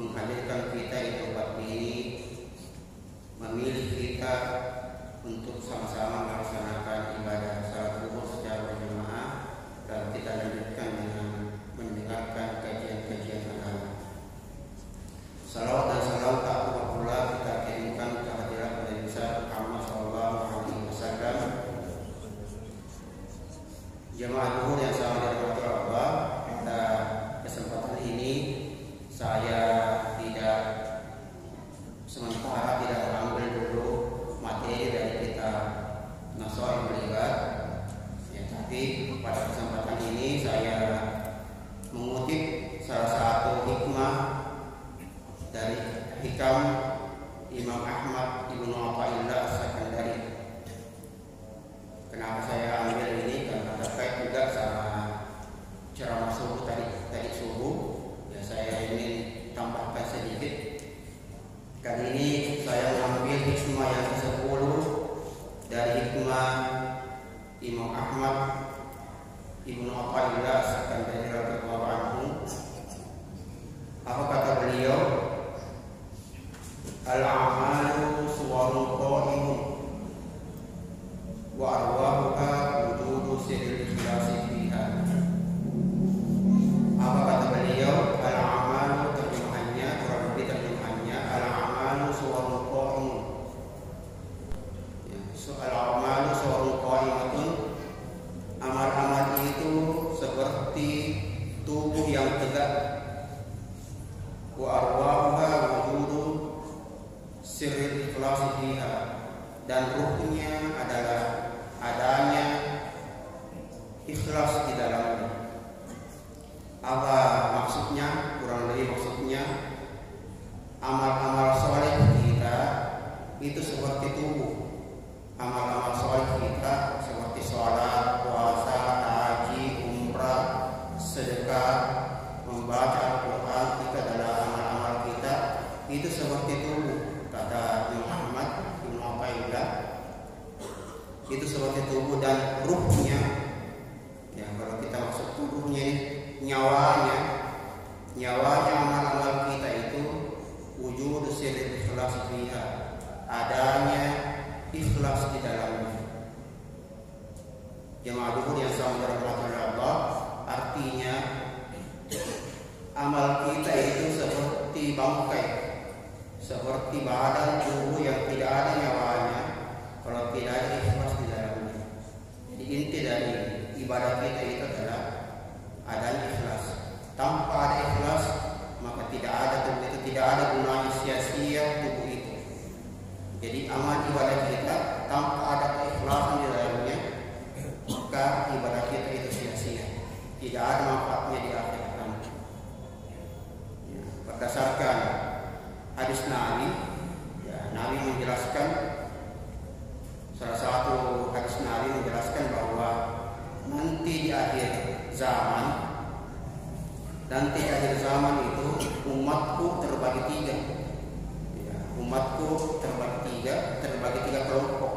menghadirkan kita di tempat ini, memilih kita untuk sama-sama melaksanakan ibadah salat zuhur secara berjamaah, dan kita lanjutkan dengan mendengarkan kajian-kajian agama. Salawat dan salam tak pula kita kirimkan ke hadirat Nabi besar Muhammad sallallahu alaihi wasallam. Jemaah zuhur yang sangat dirahmati Allah, pada kesempatan ini saya sementara tidak mengambil dulu materi dari kitab Nasaihul Ibad, ya, tapi pada kesempatan ini saya mengutip salah satu hikmah dari hikam Imam Ahmad Ibnu Athaillah As-Sakandari. Kenapa saya ambil ini? Karena terkait juga sama ceramah subuh tadi subuh. Ya, saya ingin tambahkan sedikit. Kali ini saya mengambil hikmah yang ke-10 dari hikmah Imam Ahmad Ibnu Athaillah As-Sakandari radhiyallahu anhu. Apa kata beliau? Al-a'malu suwarun qa'imun wa arwahuha wujudu sirril ikhlasi fiha. Apa kata beliau? Al-a'malu, terjemahannya, kurang lebih terjemahannya, al-a'malu suwarun qa'imun. Al-a'malu suwarun qa'imatun, amal-amal itu seperti tubuh yang tegak. Wa arwahuha wujudu sirril ikhlasi fiha, dan ruhnya adalah adanya ikhlas di dalamnya. Apa maksudnya? Kurang lebih maksudnya, amal-amal soleh kita itu seperti tubuh. Amal-amal soleh kita seperti sholat, puasa, haji, umrah, sedekah, membaca Al-Quran, itu adalah amal-amal kita. Itu seperti tubuh, kata Muhammad Ibnu Athaillah. Itu seperti tubuh, dan ruhnya, ya, kalau kita masuk tubuhnya, nyawanya amal-amal kita itu wujud sirril ikhlas fiha, adanya ikhlas di dalamnya. Jemaah zuhur yang sangat dirahmati oleh Allah, artinya amal kita itu seperti bangkai, seperti badan tubuh yang tidak ada nyawanya kalau tidak ada ikhlas di dalamnya. Jadi inti dari ibadah kita itu adalah adanya ikhlas. Tanpa ada ikhlas, maka tidak ada tubuh itu, tidak ada gunanya, sia-sia tubuh itu. Jadi amal ibadah kita tanpa ada keikhlasan di dalamnya, maka ibadah kita itu sia-sia, tidak ada manfaatnya di akhirat nanti. Ya, berdasarkan hadis Nabi, ya, Nabi menjelaskan, salah satu hadis Nabi menjelaskan bahwa nanti di akhir zaman itu umatku terbagi tiga. Ya, umatku terbagi tiga kelompok.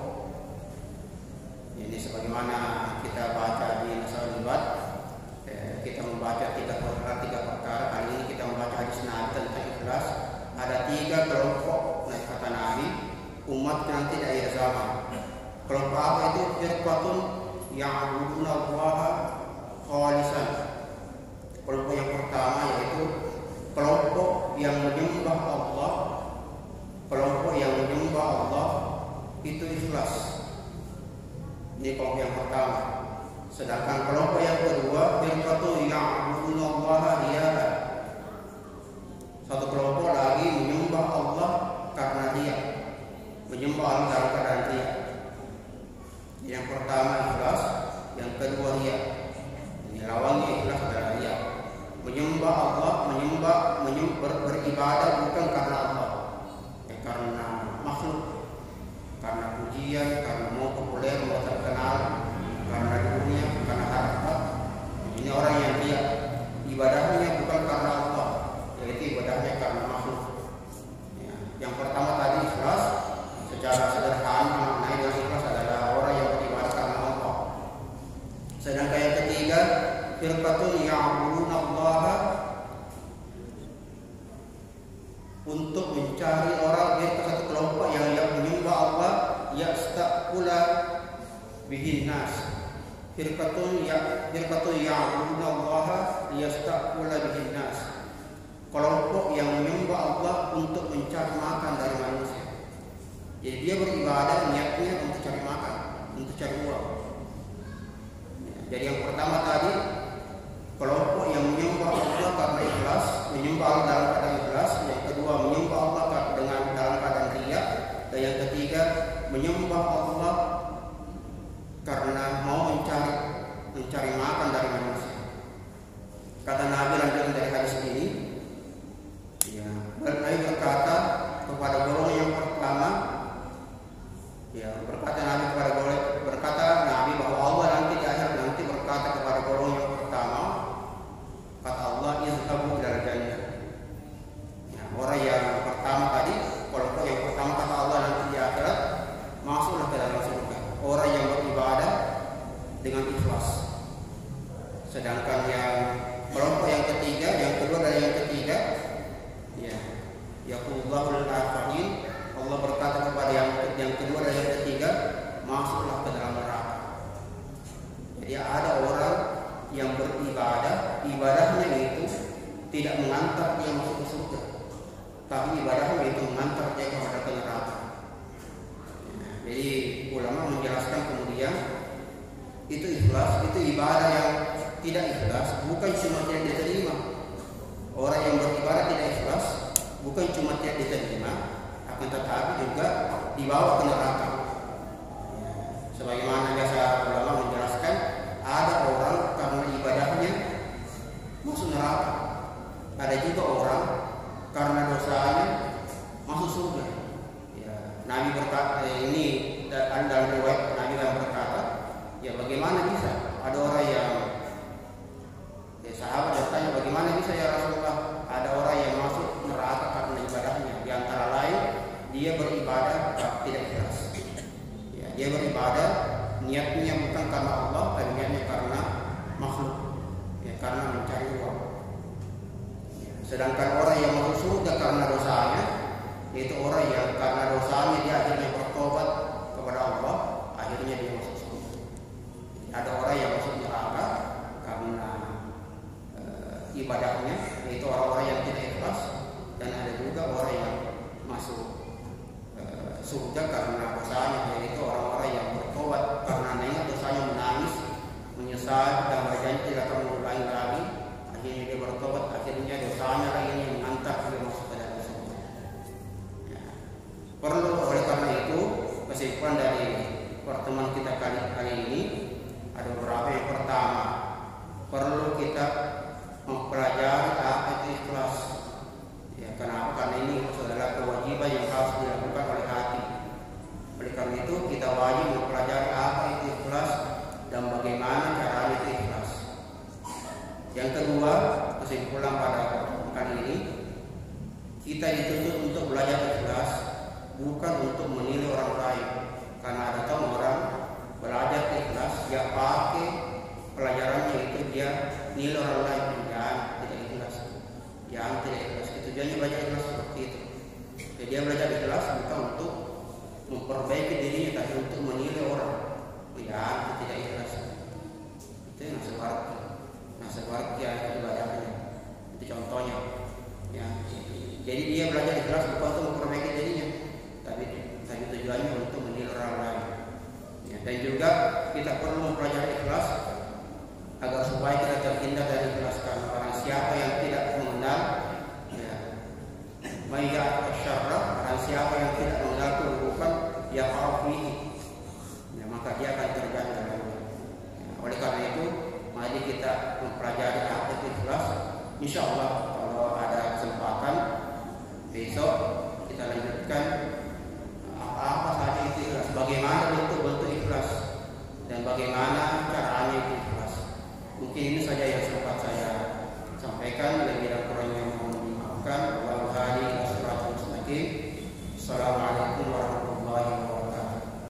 Ini sebagaimana kita baca di Nasaihul Ibad, kita membaca tiga perkara. Kali ini kita membaca hadis Nabi tentang ikhlas. Ada tiga kelompok, kata Nabi, umat nanti di akhir zaman. Kelompok apa itu? Firqatun ya'buduna Allaha khalisan. Kelompok yang pertama yaitu kelompok yang menyembah Allah. Kelompok yang menyembah Allah itu ikhlas. Ini kelompok yang pertama. Sedangkan kelompok yang kedua, firqatun ya'buduna Allaha riya'a. Satu kelompok lagi menyembah Allah karena dia, menyembah Allah dalam keadaan dia. Yang pertama ikhlas, yang kedua riya. Ini lawannya ikhlas adalah riya. Menyembah Allah, beribadah bukan karena Allah, karena makhluk, karena pujian, karena mau populer, mau terkenal, karena dunia, karena harta. Ini orang yang dia ibadahnya bukan karena Allah, yaitu ibadahnya karena makhluk. Ya. Yang pertama tadi ikhlas, secara sederhana maknanya dari ikhlas adalah orang yang beribadah karena Allah. Sedangkan yang ketiga, firqatun ya'buduna Allaha untuk mencari orang dari satu kelompok yang menyembah Allah, yastaqula bihin nas. Firqatun ya'buduna Allah yastaqula bihin nas. Kelompok yang menyembah Allah untuk mencari makan dari manusia. Jadi dia beribadah niatnya untuk cari makan, untuk cari uang. Jadi yang pertama tadi, kelompok yang menyembah Allah karena ikhlas, menyembah Allah dalam keadaan ikhlas. Yang kedua, menyembah Allah dengan dalam keadaan riya. Dan yang ketiga, menyembah Allah karena mau mencari makan dari manusia. Kata Nabi lanjutan dari hadis ini, ya, Nabi berkata kepada golongan yang pertama, ya, berkata Nabi bahwa Allah nanti di akhir nanti berkata kepada golongan yang pertama, kata Allah, izhabu ilal jannah. Ya, orang yang pertama tadi, kelompok yang pertama kata Allah nanti di akhirat, masuklah ke dalam surga. Orang yang beribadah dengan ikhlas. Sedangkan yang kelompok yang ketiga, yang kedua dan yang ketiga, ya, yaqulullahu al-akhirin, Allah berkata kepada yang kedua dan yang ketiga, masuklah ke dalam neraka. Jadi ada orang yang beribadah, ibadahnya itu tidak mengantar dia masuk ke surga, tapi ibadahnya itu mengantar dia kepada neraka. Jadi ulama menjelaskan kemudian itu ikhlas, itu ibadah yang tidak ikhlas bukan cuma tidak diterima. Orang yang beribadah tidak ikhlas bukan cuma tidak diterima, akan tetapi juga dibawa ke neraka. Sebagaimana biasa ulama menjelaskan, ada orang karena ibadahnya masuk neraka, ada juga orang karena dosanya masuk surga. Ya, Nabi berkata ini dalam riwayat Nabi yang berkata, ya bagaimana bisa ada orang yang sahabat bertanya, bagaimana bisa ya Rasulullah ada orang yang masuk neraka karena ibadahnya? Di antara lain dia beribadah tidak ikhlas. Ya, dia beribadah niatnya bukan karena Allah, tapi niatnya karena makhluk, ya, karena mencari uang. Ya, sedangkan orang yang masuk surga karena dosanya, yaitu orang yang karena dosanya dia akhirnya bertobat kepada Allah, akhirnya dia masuk surga. Ada orang yang masuk neraka karena ibadahnya, yaitu orang-orang yang tidak ikhlas, dan ada juga orang yang masuk surga karena dosanya, yaitu orang-orang yang bertobat karena ingat dosanya, menangis, menyesal dan berjanji tidak akan mengulangi lagi. Akhirnya dia bertobat, akhirnya dosanya akhirnya mengantar dia masuk ke dalam surga. Ya. Perlu oleh karena itu kesimpulan dari pertemuan kita kali ini ada beberapa. Yang pertama, perlu kita mempelajari apa itu ikhlas. Ya, kenapa? Karena ini adalah kewajiban yang harus dilakukan oleh hati. Oleh karena itu kita wajib mempelajari apa itu ikhlas dan bagaimana caranya itu ikhlas. Yang kedua, kesimpulan pada kali ini, kita dituntut untuk belajar ikhlas bukan untuk menilai orang lain. Karena ada tahu orang belajar ikhlas, dia pakai pelajarannya itu dia nilai orang lain. Tidak ikhlas, yang tidak ikhlas. Tujuannya belajar ikhlas seperti itu. Jadi dia belajar ikhlas bukan untuk memperbaiki dirinya, tapi untuk menilai orang. Ya, tidak ikhlas. Itu yang sebaliknya ibadahnya. Itu contohnya. Ya. Jadi dia belajar ikhlas bukan untuk memperbaiki dirinya, tapi tujuannya untuk menilai orang lain. Ya. Dan juga kita perlu mempelajari ikhlas agar supaya kita terhindar dari ikhlas. Karena orang siapa yang tidak mengenal, ya, mayyat asyarra, orang siapa yang tidak mengenal keburukan, ya fa'afihi, ya, maka dia akan terjadi dalamnya. Ya, oleh karena itu, mari kita mempelajari apa itu ikhlas. Insya Allah kalau ada kesempatan besok kita lanjutkan apa saja itu ikhlas, bagaimana bentuk-bentuk ikhlas dan bagaimana caranya itu ikhlas. Mungkin ini saja yang sempat